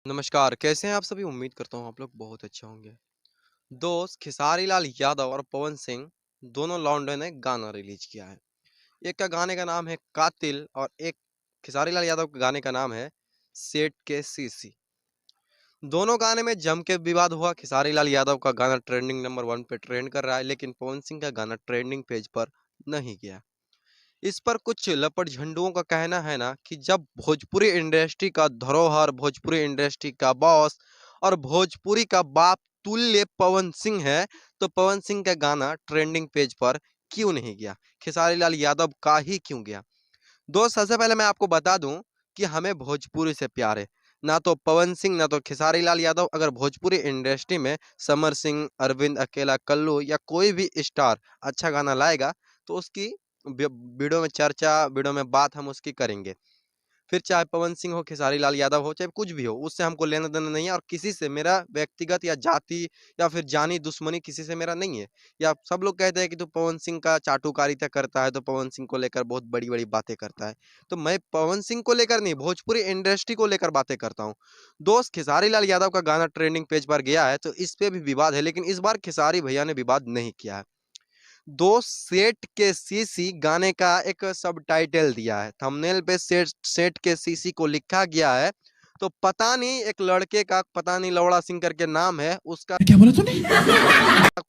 नमस्कार, कैसे हैं आप सभी? उम्मीद करता हूँ आप लोग बहुत अच्छे होंगे। दोस्त खेसारी लाल यादव और पवन सिंह दोनों लौंडे ने गाना रिलीज़ किया है। एक का गाने का नाम है कातिल और एक खेसारी लाल यादव के गाने का नाम है सेठ के सीसी। दोनों गाने में जम के विवाद हुआ। खेसारी लाल यादव का गाना ट्रेंडिंग नंबर 1 पे ट्रेंड कर रहा है, लेकिन पवन सिंह का गाना ट्रेंडिंग पेज पर नहीं गया। इस पर कुछ लपट-झंडुओं का कहना है ना कि जब भोजपुरी इंडस्ट्री का धरोहर, भोजपुरी इंडस्ट्री का बॉस और भोजपुरी का बाप तुल्य पवन सिंह है, तो पवन सिंह का गाना ट्रेंडिंग पेज पर क्यों नहीं गया? खेसारी लाल यादव का ही क्यों गया? दोस्त सबसे पहले मैं आपको बता दूं कि हमें भोजपुरी से प्यार है। ना तो पवन सिंह ना तो खेसारी लाल यादव। अगर भोजपुरी इंडस्ट्री में समर सिंह, अरविंद अकेला, कल्लू या कोई भी स्टार अच्छा गाना लाएगा तो उसकी वीडियो में चर्चा, वीडियो में बात हम उसकी करेंगे। फिर चाहे पवन सिंह हो, खेसारी लाल यादव हो, चाहे कुछ भी हो, उससे हमको लेना-देना नहीं है और किसी से मेरा व्यक्तिगत या जाति या फिर जानी दुश्मनी किसी से मेरा नहीं है। या सब लोग कहते हैं कि तू पवन सिंह का चाटुकारिता करता है, तो पवन सिंह को लेकर बहुत बड़ी-बड़ी बातें करता है। तो मैं पवन सिंह को लेकर नहीं, भोजपुरी इंडस्ट्री को लेकर बातें करता हूँ। दोस्त खेसारी लाल यादव का गाना ट्रेंडिंग पेज पर गया है, तो इस पे भी विवाद है, लेकिन इस बार खेसारी भैया ने विवाद नहीं किया है। दो सेठ के सीसी गाने का एक सबटाइटल दिया है। थंबनेल पे सेठ सेठ के सीसी को लिखा गया है। तो पता नहीं एक लड़के का पता नहीं लौड़ा सिंह करके नाम है, उसका क्या बोला तूने?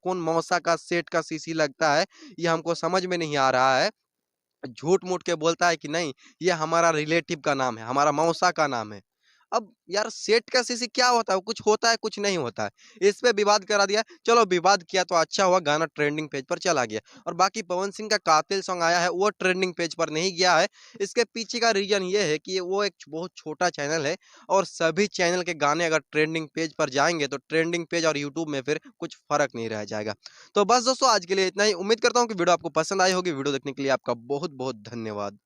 कौन मौसा का सेठ का सीसी लगता है, ये हमको समझ में नहीं आ रहा है। झूठ-मूठ के बोलता है कि नहीं, ये हमारा रिलेटिव का नाम है, हमारा मौसा का नाम है। अब यार सेठ का सीसी क्या होता है? कुछ होता है, कुछ नहीं होता है। इस पे विवाद करा दिया। चलो विवाद किया तो अच्छा हुआ, गाना ट्रेंडिंग पेज पर चला गया। और बाकी पवन सिंह का कातिल सॉन्ग आया है, वो ट्रेंडिंग पेज पर नहीं गया है। इसके पीछे का रीज़न ये है कि वो एक बहुत छोटा चैनल है और सभी चैनल के गाने अगर ट्रेंडिंग पेज पर जाएँगे, तो ट्रेंडिंग पेज और यूट्यूब में फिर कुछ फ़र्क नहीं रह जाएगा। तो बस दोस्तों आज के लिए इतना ही। उम्मीद करता हूँ कि वीडियो आपको पसंद आई होगी। वीडियो देखने के लिए आपका बहुत-बहुत धन्यवाद।